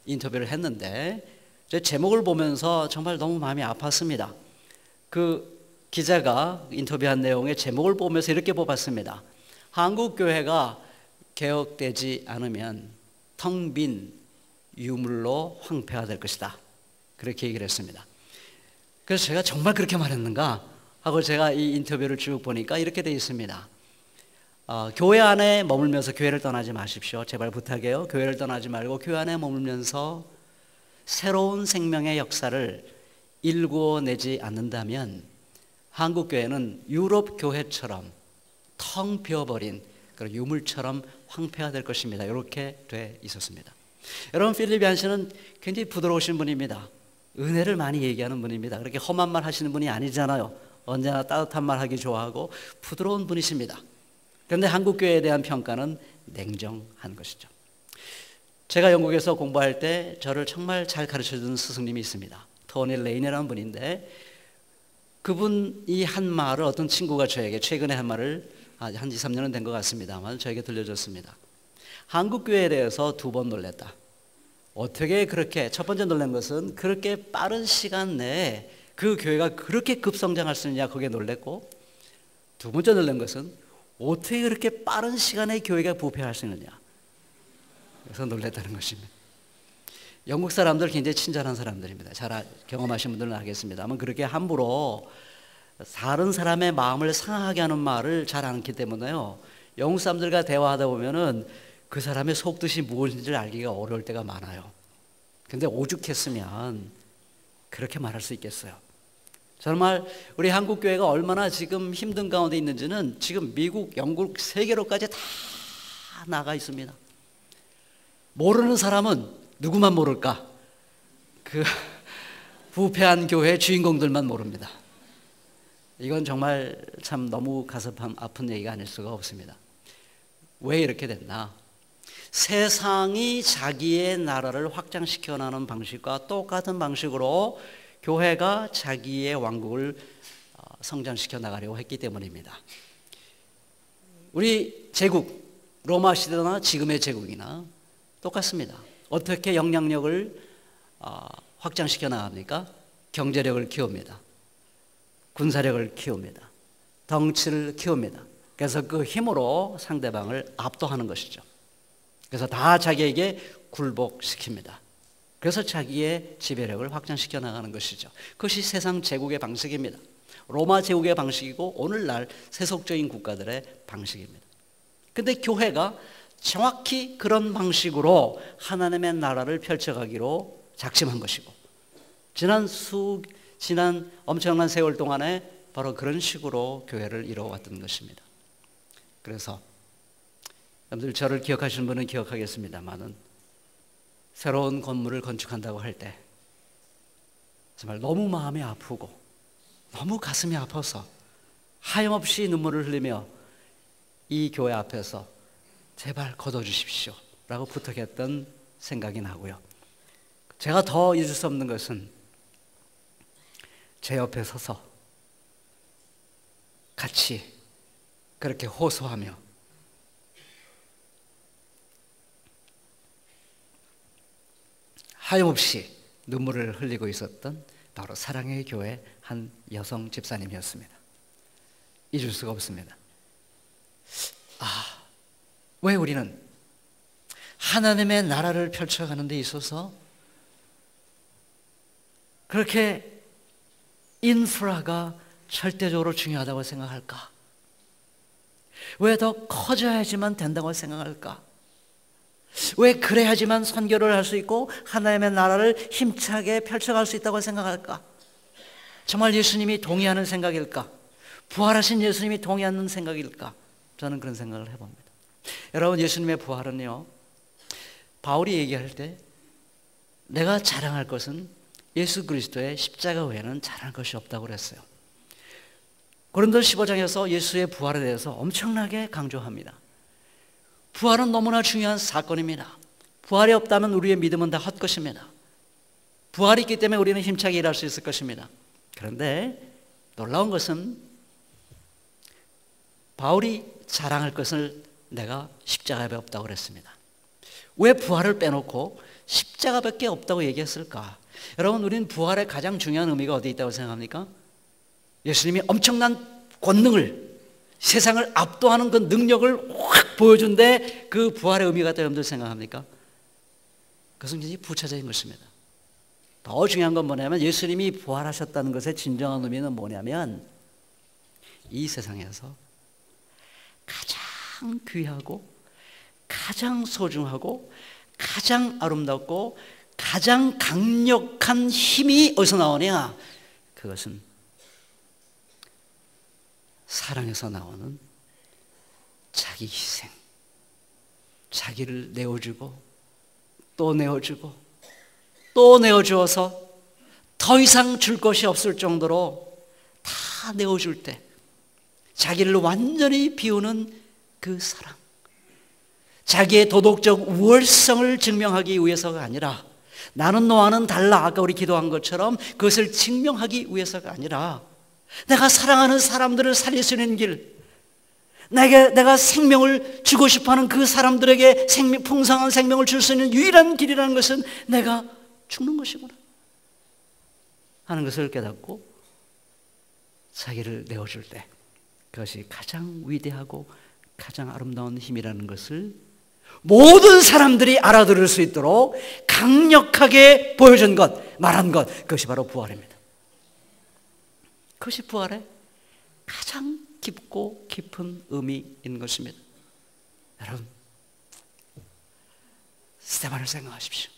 인터뷰를 했는데 제 제목을 보면서 정말 너무 마음이 아팠습니다. 그 기자가 인터뷰한 내용의 제목을 보면서 이렇게 뽑았습니다. 한국 교회가 개혁되지 않으면 텅 빈 유물로 황폐화될 것이다, 그렇게 얘기를 했습니다. 그래서 제가 정말 그렇게 말했는가 하고 제가 이 인터뷰를 쭉 보니까 이렇게 되어 있습니다. 교회 안에 머물면서 교회를 떠나지 마십시오. 제발 부탁해요. 교회를 떠나지 말고 교회 안에 머물면서 새로운 생명의 역사를 일구어내지 않는다면 한국 교회는 유럽 교회처럼 텅 비어버린 그런 유물처럼 황폐화될 것입니다. 이렇게 돼 있었습니다. 여러분, 필립 얀시는 굉장히 부드러우신 분입니다. 은혜를 많이 얘기하는 분입니다. 그렇게 험한 말 하시는 분이 아니잖아요. 언제나 따뜻한 말 하기 좋아하고 부드러운 분이십니다. 그런데 한국 교회에 대한 평가는 냉정한 것이죠. 제가 영국에서 공부할 때 저를 정말 잘 가르쳐준 스승님이 있습니다. 토니 레인이라는 분인데, 그분이 한 말을 어떤 친구가 저에게 최근에 한 말을 한 2, 3년은 된 것 같습니다만 저에게 들려줬습니다. 한국 교회에 대해서 2번 놀랬다. 어떻게 그렇게, 첫 번째 놀란 것은 그렇게 빠른 시간 내에 그 교회가 그렇게 급성장할 수 있느냐, 거기에 놀랬고, 두 번째 놀란 것은 어떻게 그렇게 빠른 시간에 교회가 부패할 수 있느냐, 그래서 놀랬다는 것입니다. 영국 사람들 굉장히 친절한 사람들입니다. 잘 경험하신 분들은 알겠습니다만 그렇게 함부로 다른 사람의 마음을 상하게 하는 말을 잘 않기 때문에요, 영국 사람들과 대화하다 보면은 그 사람의 속뜻이 무엇인지를 알기가 어려울 때가 많아요. 근데 오죽했으면 그렇게 말할 수 있겠어요. 정말 우리 한국 교회가 얼마나 지금 힘든 가운데 있는지는 지금 미국, 영국, 세계로까지 다 나가 있습니다. 모르는 사람은 누구만 모를까? 그 부패한 교회의 주인공들만 모릅니다. 이건 정말 참 너무 가슴 아픈 얘기가 아닐 수가 없습니다. 왜 이렇게 됐나? 세상이 자기의 나라를 확장시켜 나가는 방식과 똑같은 방식으로 교회가 자기의 왕국을 성장시켜 나가려고 했기 때문입니다. 우리 제국, 로마 시대나 지금의 제국이나 똑같습니다. 어떻게 영향력을 확장시켜 나갑니까? 경제력을 키웁니다. 군사력을 키웁니다. 덩치를 키웁니다. 그래서 그 힘으로 상대방을 압도하는 것이죠. 그래서 다 자기에게 굴복시킵니다. 그래서 자기의 지배력을 확장시켜 나가는 것이죠. 그것이 세상 제국의 방식입니다. 로마 제국의 방식이고 오늘날 세속적인 국가들의 방식입니다. 그런데 교회가 정확히 그런 방식으로 하나님의 나라를 펼쳐가기로 작심한 것이고, 지난 엄청난 세월 동안에 바로 그런 식으로 교회를 이루어왔던 것입니다. 그래서 여러분들 저를 기억하시는 분은 기억하겠습니다만은 새로운 건물을 건축한다고 할 때 정말 너무 마음이 아프고 너무 가슴이 아파서 하염없이 눈물을 흘리며 이 교회 앞에서 제발 거둬주십시오 라고 부탁했던 생각이 나고요. 제가 더 잊을 수 없는 것은 제 옆에 서서 같이 그렇게 호소하며 하염없이 눈물을 흘리고 있었던 바로 사랑의 교회 한 여성 집사님이었습니다. 잊을 수가 없습니다. 왜 우리는 하나님의 나라를 펼쳐가는 데 있어서 그렇게 인프라가 절대적으로 중요하다고 생각할까? 왜 더 커져야지만 된다고 생각할까? 왜 그래야지만 선교를 할 수 있고 하나님의 나라를 힘차게 펼쳐갈 수 있다고 생각할까? 정말 예수님이 동의하는 생각일까? 부활하신 예수님이 동의하는 생각일까? 저는 그런 생각을 해봅니다. 여러분, 예수님의 부활은요, 바울이 얘기할 때 내가 자랑할 것은 예수 그리스도의 십자가 외에는 자랑할 것이 없다고 그랬어요. 고린도 15장에서 예수의 부활에 대해서 엄청나게 강조합니다. 부활은 너무나 중요한 사건입니다. 부활이 없다면 우리의 믿음은 다 헛것입니다. 부활이 있기 때문에 우리는 힘차게 일할 수 있을 것입니다. 그런데 놀라운 것은 바울이 자랑할 것을 내가 십자가에 없다고 그랬습니다. 왜 부활을 빼놓고 십자가밖에 없다고 얘기했을까? 여러분, 우리는 부활의 가장 중요한 의미가 어디에 있다고 생각합니까? 예수님이 엄청난 권능을, 세상을 압도하는 그 능력을 확 보여준데 그 부활의 의미가 있다고 여러분들 생각합니까? 그것은 굉장히 부차적인 것입니다. 더 중요한 건 뭐냐면 예수님이 부활하셨다는 것의 진정한 의미는 뭐냐면 이 세상에서 가장 귀하고 가장 소중하고 가장 아름답고 가장 강력한 힘이 어디서 나오냐? 그것은 사랑에서 나오는 자기 희생, 자기를 내어주고 또 내어주고 또 내어주어서 더 이상 줄 것이 없을 정도로 다 내어줄 때 자기를 완전히 비우는 그 사랑, 자기의 도덕적 우월성을 증명하기 위해서가 아니라 나는 너와는 달라, 아까 우리 기도한 것처럼 그것을 증명하기 위해서가 아니라 내가 사랑하는 사람들을 살릴 수 있는 길, 내가 생명을 주고 싶어하는 그 사람들에게 풍성한 생명을 줄 수 있는 유일한 길이라는 것은 내가 죽는 것이구나 하는 것을 깨닫고 자기를 내어줄 때 그것이 가장 위대하고 가장 아름다운 힘이라는 것을 모든 사람들이 알아들을 수 있도록 강력하게 보여준 것, 말한 것, 그것이 바로 부활입니다. 그것이 부활의 가장 깊고 깊은 의미인 것입니다. 여러분, 스데반을 생각하십시오.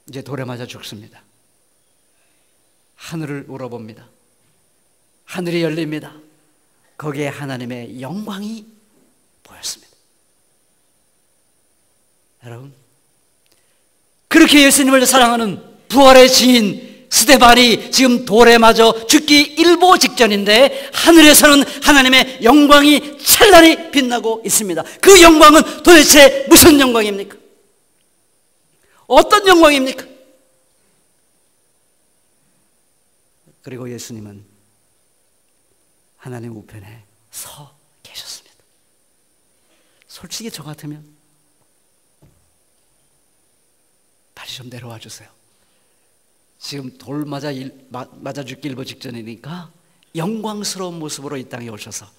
이제 돌에 맞아 죽습니다. 하늘을 우러봅니다. 하늘이 열립니다. 거기에 하나님의 영광이 보였습니다. 여러분, 그렇게 예수님을 사랑하는 부활의 증인 스데반이 지금 돌에 맞아 죽기 일보 직전인데 하늘에서는 하나님의 영광이 찬란히 빛나고 있습니다. 그 영광은 도대체 무슨 영광입니까? 어떤 영광입니까? 그리고 예수님은 하나님 우편에 서 계셨습니다. 솔직히 저 같으면 빨리 좀 내려와 주세요. 지금 돌 맞아 죽기 일보 직전이니까 영광스러운 모습으로 이 땅에 오셔서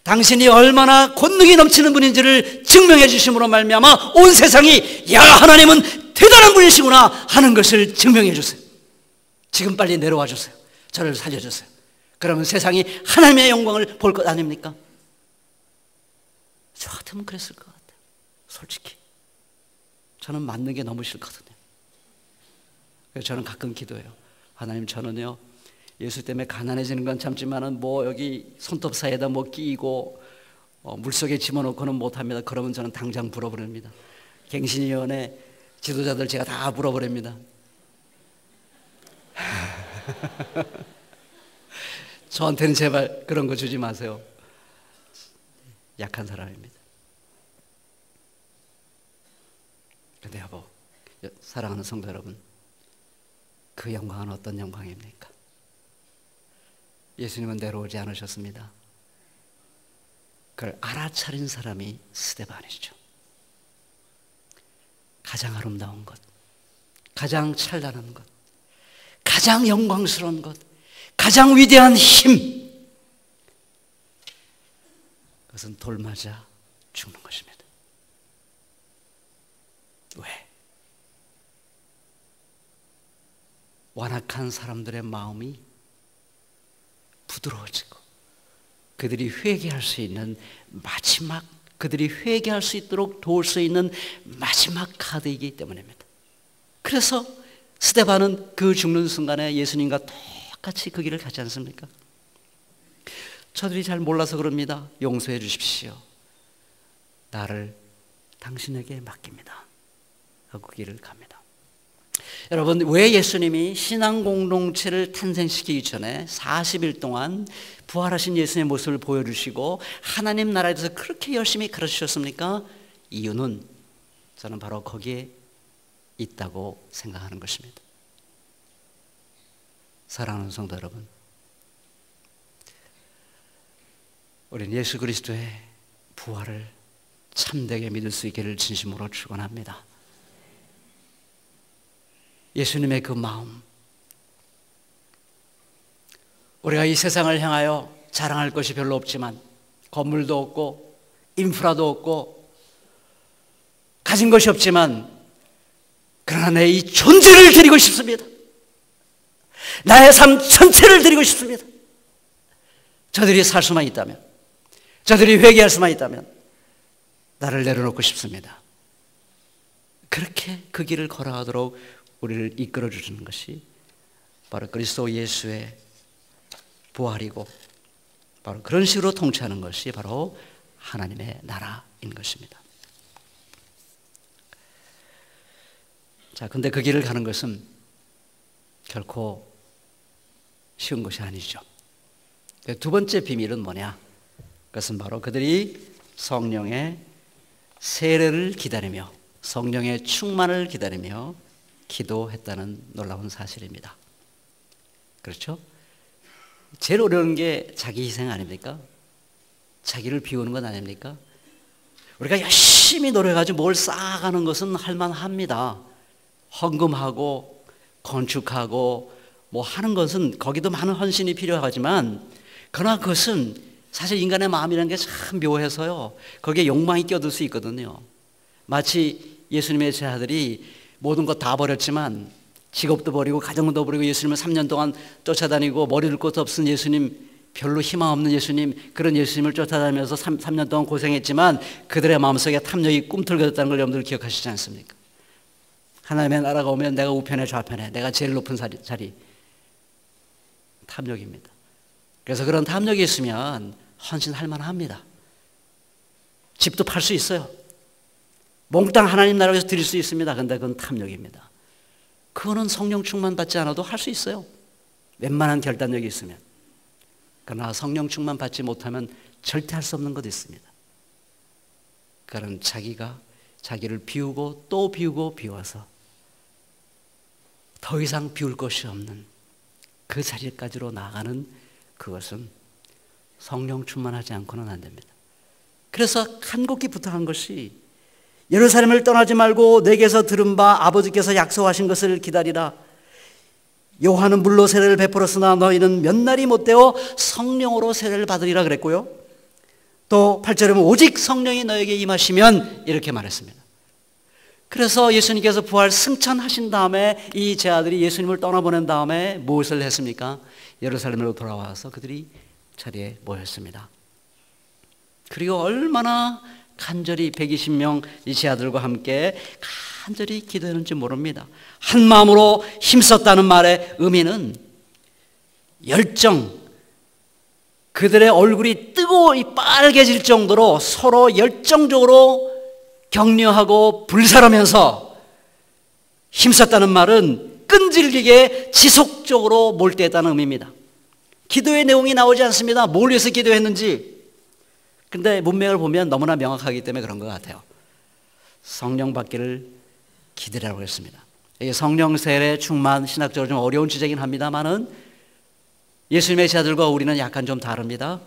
당신이 얼마나 권능이 넘치는 분인지를 증명해 주심으로 말미암아 온 세상이 야, 하나님은 대단한 분이시구나 하는 것을 증명해 주세요. 지금 빨리 내려와 주세요. 저를 살려주세요. 그러면 세상이 하나님의 영광을 볼 것 아닙니까? 저 같으면 그랬을 것 같아요. 솔직히 저는 맞는 게 너무 싫거든요. 그래서 저는 가끔 기도해요. 하나님, 저는요 예수 때문에 가난해지는 건 참지만은 뭐 여기 손톱 사이에다 뭐 끼고 물속에 집어넣고는 못합니다. 그러면 저는 당장 불어버립니다. 갱신위원회 지도자들 제가 다 불어버립니다. 저한테는 제발 그런 거 주지 마세요. 약한 사람입니다. 그런데 여보, 사랑하는 성도 여러분, 그 영광은 어떤 영광입니까? 예수님은 내려오지 않으셨습니다. 그걸 알아차린 사람이 스데반이죠. 가장 아름다운 것, 가장 찬란한 것, 가장 영광스러운 것, 가장 위대한 힘, 그것은 돌 맞아 죽는 것입니다. 왜? 완악한 사람들의 마음이 부드러워지고 그들이 회개할 수 있는 마지막, 그들이 회개할 수 있도록 도울 수 있는 마지막 카드이기 때문입니다. 그래서 스데반은 그 죽는 순간에 예수님과 똑같이 그 길을 가지 않습니까? 저들이 잘 몰라서 그럽니다. 용서해 주십시오. 나를 당신에게 맡깁니다. 하고 그 길을 갑니다. 여러분, 왜 예수님이 신앙 공동체를 탄생시키기 전에 40일 동안 부활하신 예수님의 모습을 보여주시고 하나님 나라에 대해서 그렇게 열심히 가르치셨습니까? 이유는 저는 바로 거기에 있다고 생각하는 것입니다. 사랑하는 성도 여러분, 우리는 예수 그리스도의 부활을 참되게 믿을 수 있기를 진심으로 축원합니다. 예수님의 그 마음, 우리가 이 세상을 향하여 자랑할 것이 별로 없지만 건물도 없고 인프라도 없고 가진 것이 없지만 그러나 내 이 존재를 드리고 싶습니다. 나의 삶 전체를 드리고 싶습니다. 저들이 살 수만 있다면, 저들이 회개할 수만 있다면 나를 내려놓고 싶습니다. 그렇게 그 길을 걸어가도록 우리를 이끌어 주시는 것이 바로 그리스도 예수의 부활이고, 바로 그런 식으로 통치하는 것이 바로 하나님의 나라인 것입니다. 자, 근데 그 길을 가는 것은 결코 쉬운 것이 아니죠. 두 번째 비밀은 뭐냐? 그것은 바로 그들이 성령의 세례를 기다리며 성령의 충만을 기다리며 기도했다는 놀라운 사실입니다. 그렇죠? 제일 어려운 게 자기 희생 아닙니까? 자기를 비우는 건 아닙니까? 우리가 열심히 노력해가지고 뭘 쌓아가는 것은 할만합니다. 헌금하고 건축하고 뭐 하는 것은 거기도 많은 헌신이 필요하지만, 그러나 그것은 사실 인간의 마음이라는 게 참 묘해서요, 거기에 욕망이 껴들 수 있거든요. 마치 예수님의 제자들이 모든 것 다 버렸지만 직업도 버리고 가정도 버리고 예수님을 3년 동안 쫓아다니고 머리 둘 곳 없은 예수님, 별로 희망 없는 예수님, 그런 예수님을 쫓아다니면서 3년 동안 고생했지만 그들의 마음속에 탐욕이 꿈틀거렸다는 걸 여러분들 기억하시지 않습니까? 하나님의 나라가 오면 내가 우편에 좌편에, 내가 제일 높은 자리, 탐욕입니다. 그래서 그런 탐욕이 있으면 헌신할 만합니다. 집도 팔 수 있어요. 몽땅 하나님 나라에서 드릴 수 있습니다. 그런데 그건 탐욕입니다. 그거는 성령 충만 받지 않아도 할 수 있어요. 웬만한 결단력이 있으면. 그러나 성령 충만 받지 못하면 절대 할 수 없는 것도 있습니다. 그런 자기가 자기를 비우고 또 비우고 비워서 더 이상 비울 것이 없는 그 자리까지로 나아가는, 그것은 성령 충만하지 않고는 안 됩니다. 그래서 간곡히 부탁한 것이, 예루살렘을 떠나지 말고 내게서 들은 바 아버지께서 약속하신 것을 기다리라. 요한은 물로 세례를 베풀었으나 너희는 몇 날이 못되어 성령으로 세례를 받으리라 그랬고요. 또 8절에 보면 오직 성령이 너에게 임하시면, 이렇게 말했습니다. 그래서 예수님께서 부활 승천하신 다음에 이 제자들이 예수님을 떠나보낸 다음에 무엇을 했습니까? 예루살렘으로 돌아와서 그들이 자리에 모였습니다. 그리고 얼마나 간절히 120명 이 제자들과 함께 간절히 기도했는지 모릅니다. 한 마음으로 힘썼다는 말의 의미는 열정, 그들의 얼굴이 뜨거워 빨개질 정도로 서로 열정적으로 격려하고 불살하면서 힘썼다는 말은 끈질기게 지속적으로 몰두했다는 의미입니다. 기도의 내용이 나오지 않습니다. 뭘 위해서 기도했는지. 근데 문맥을 보면 너무나 명확하기 때문에 그런 것 같아요. 성령 받기를 기대라고 했습니다. 성령 세례 충만, 신학적으로 좀 어려운 주제긴 합니다만은 예수님의 제자들과 우리는 약간 좀 다릅니다.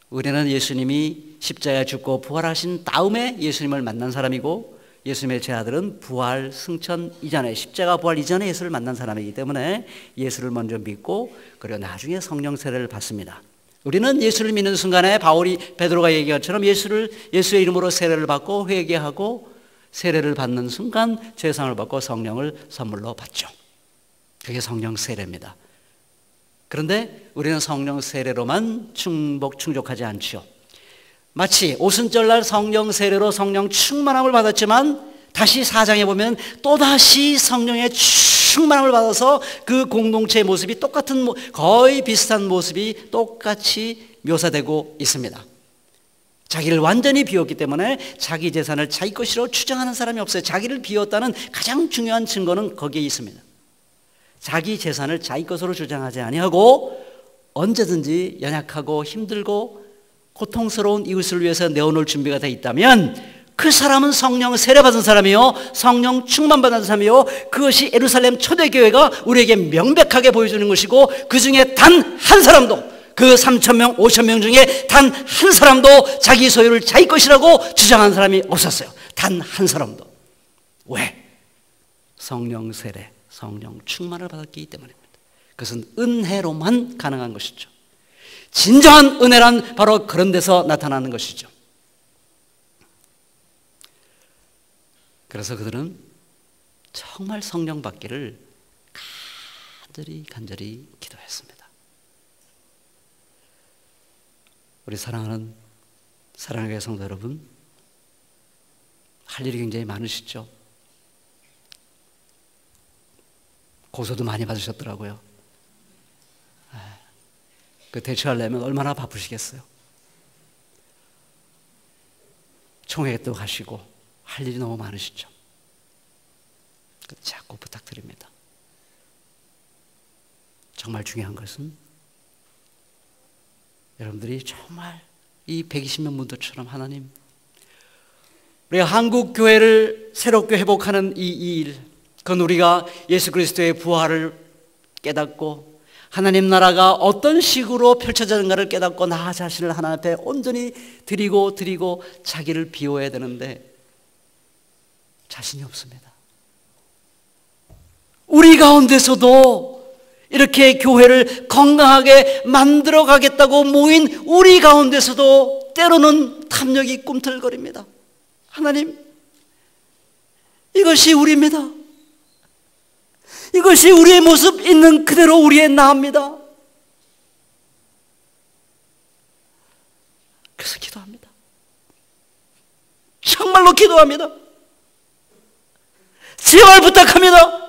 우리는 예수님이 십자가에 죽고 부활하신 다음에 예수님을 만난 사람이고, 예수님의 제자들은 부활 승천 이전에, 십자가 부활 이전에 예수를 만난 사람이기 때문에 예수를 먼저 믿고 그리고 나중에 성령 세례를 받습니다. 우리는 예수를 믿는 순간에 베드로가 얘기한 것처럼 예수의 이름으로 세례를 받고 회개하고 세례를 받는 순간 죄사함을 받고 성령을 선물로 받죠. 그게 성령 세례입니다. 그런데 우리는 성령 세례로만 충족하지 않죠. 마치 오순절날 성령 세례로 성령 충만함을 받았지만 다시 4장에 보면 또다시 성령의 충만함을 받아서 그 공동체의 모습이 거의 비슷한 모습이 똑같이 묘사되고 있습니다. 자기를 완전히 비웠기 때문에 자기 재산을 자기 것이라고 주장하는 사람이 없어요. 자기를 비웠다는 가장 중요한 증거는 거기에 있습니다. 자기 재산을 자기 것으로 주장하지 아니하고 언제든지 연약하고 힘들고 고통스러운 이웃을 위해서 내어놓을 준비가 되어 있다면 그 사람은 성령 세례받은 사람이요, 성령 충만받은 사람이요, 그것이 예루살렘 초대교회가 우리에게 명백하게 보여주는 것이고, 그 중에 단 한 사람도, 그 3,000명, 5,000명 중에 단 한 사람도 자기 소유를 자기 것이라고 주장한 사람이 없었어요. 단 한 사람도. 왜? 성령 세례, 성령 충만을 받았기 때문입니다. 그것은 은혜로만 가능한 것이죠. 진정한 은혜란 바로 그런 데서 나타나는 것이죠. 그래서 그들은 정말 성령 받기를 간절히 기도했습니다. 우리 사랑하는 사랑의 성도 여러분, 할 일이 굉장히 많으시죠? 고소도 많이 받으셨더라고요. 그 대처하려면 얼마나 바쁘시겠어요? 총회도 가시고 할 일이 너무 많으시죠? 자꾸 부탁드립니다. 정말 중요한 것은 여러분들이 정말 이 120명 분들처럼 하나님, 우리가 한국 교회를 새롭게 회복하는 이 일, 그건 우리가 예수 그리스도의 부활을 깨닫고 하나님 나라가 어떤 식으로 펼쳐지는가를 깨닫고 나 자신을 하나님 앞에 온전히 드리고 자기를 비워야 되는데 자신이 없습니다. 우리 가운데서도 이렇게 교회를 건강하게 만들어 가겠다고 모인 우리 가운데서도 때로는 탐욕이 꿈틀거립니다. 하나님, 이것이 우리입니다. 이것이 우리의 모습 있는 그대로 우리의 나입니다. 그래서 기도합니다. 정말로 기도합니다. 제발 부탁합니다.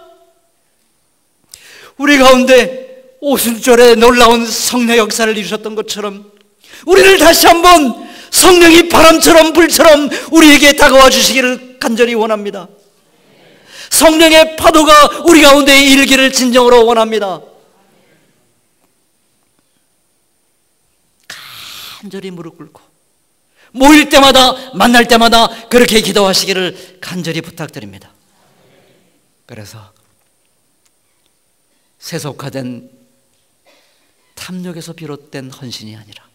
우리 가운데 오순절에 놀라운 성령 역사를 이루셨던 것처럼 우리를 다시 한번 성령이 바람처럼 불처럼 우리에게 다가와 주시기를 간절히 원합니다. 성령의 파도가 우리 가운데 일기를 진정으로 원합니다. 간절히 무릎 꿇고 모일 때마다 만날 때마다 그렇게 기도하시기를 간절히 부탁드립니다. 그래서 세속화된 탐욕에서 비롯된 헌신이 아니라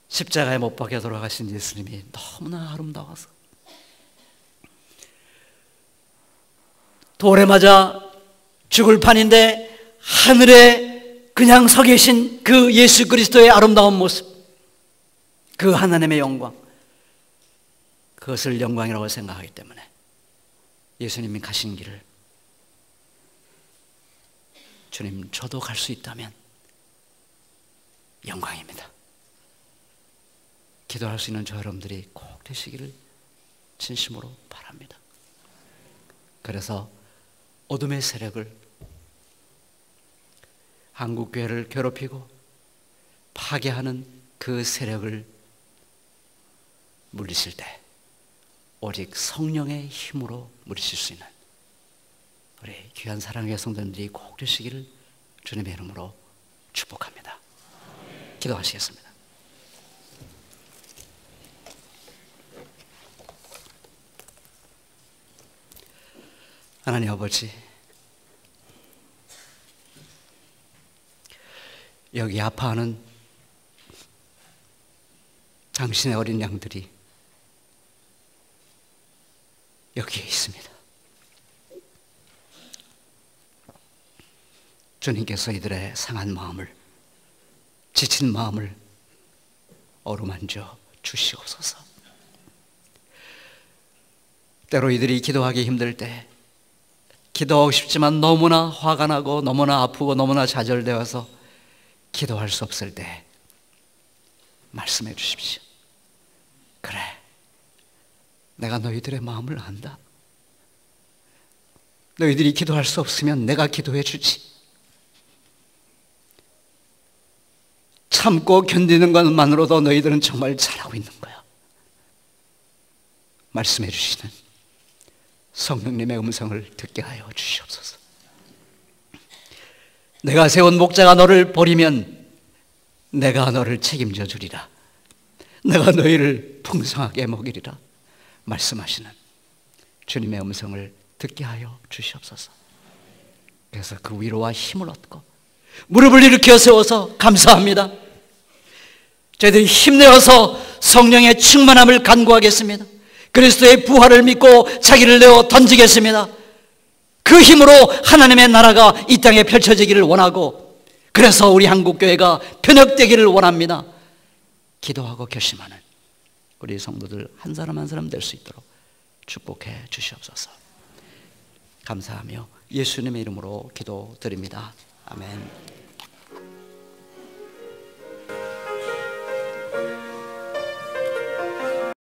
십자가에 못 박혀 돌아가신 예수님이 너무나 아름다워서 돌에 맞아 죽을 판인데 하늘에 그냥 서 계신 그 예수 그리스도의 아름다운 모습, 그 하나님의 영광, 그것을 영광이라고 생각하기 때문에 예수님이 가신 길을 주님, 저도 갈 수 있다면 영광입니다. 기도할 수 있는 저 여러분들이 꼭 되시기를 진심으로 바랍니다. 그래서 어둠의 세력을, 한국교회를 괴롭히고 파괴하는 그 세력을 물리칠 때 오직 성령의 힘으로 물리칠 수 있는 우리 귀한 사랑의 성도님들이 꼭 되시기를 주님의 이름으로 축복합니다. 기도하시겠습니다. 하나님 아버지, 여기 아파하는 당신의 어린 양들이 여기에 있습니다. 주님께서 이들의 상한 마음을, 지친 마음을 어루만져 주시옵소서. 때로 이들이 기도하기 힘들 때, 기도하고 싶지만 너무나 화가 나고 너무나 아프고 너무나 좌절되어서 기도할 수 없을 때 말씀해 주십시오. 그래, 내가 너희들의 마음을 안다. 너희들이 기도할 수 없으면 내가 기도해 주지. 참고 견디는 것만으로도 너희들은 정말 잘하고 있는 거야. 말씀해 주시는 성령님의 음성을 듣게 하여 주시옵소서. 내가 세운 목자가 너를 버리면 내가 너를 책임져 주리라. 내가 너희를 풍성하게 먹이리라. 말씀하시는 주님의 음성을 듣게 하여 주시옵소서. 그래서 그 위로와 힘을 얻고 무릎을 일으켜 세워서 감사합니다. 저희들이 힘내어서 성령의 충만함을 간구하겠습니다. 그리스도의 부활을 믿고 자기를 내어 던지겠습니다. 그 힘으로 하나님의 나라가 이 땅에 펼쳐지기를 원하고, 그래서 우리 한국교회가 편협되기를 원합니다. 기도하고 결심하는 우리 성도들 한 사람 한 사람 될 수 있도록 축복해 주시옵소서. 감사하며 예수님의 이름으로 기도드립니다. 아멘.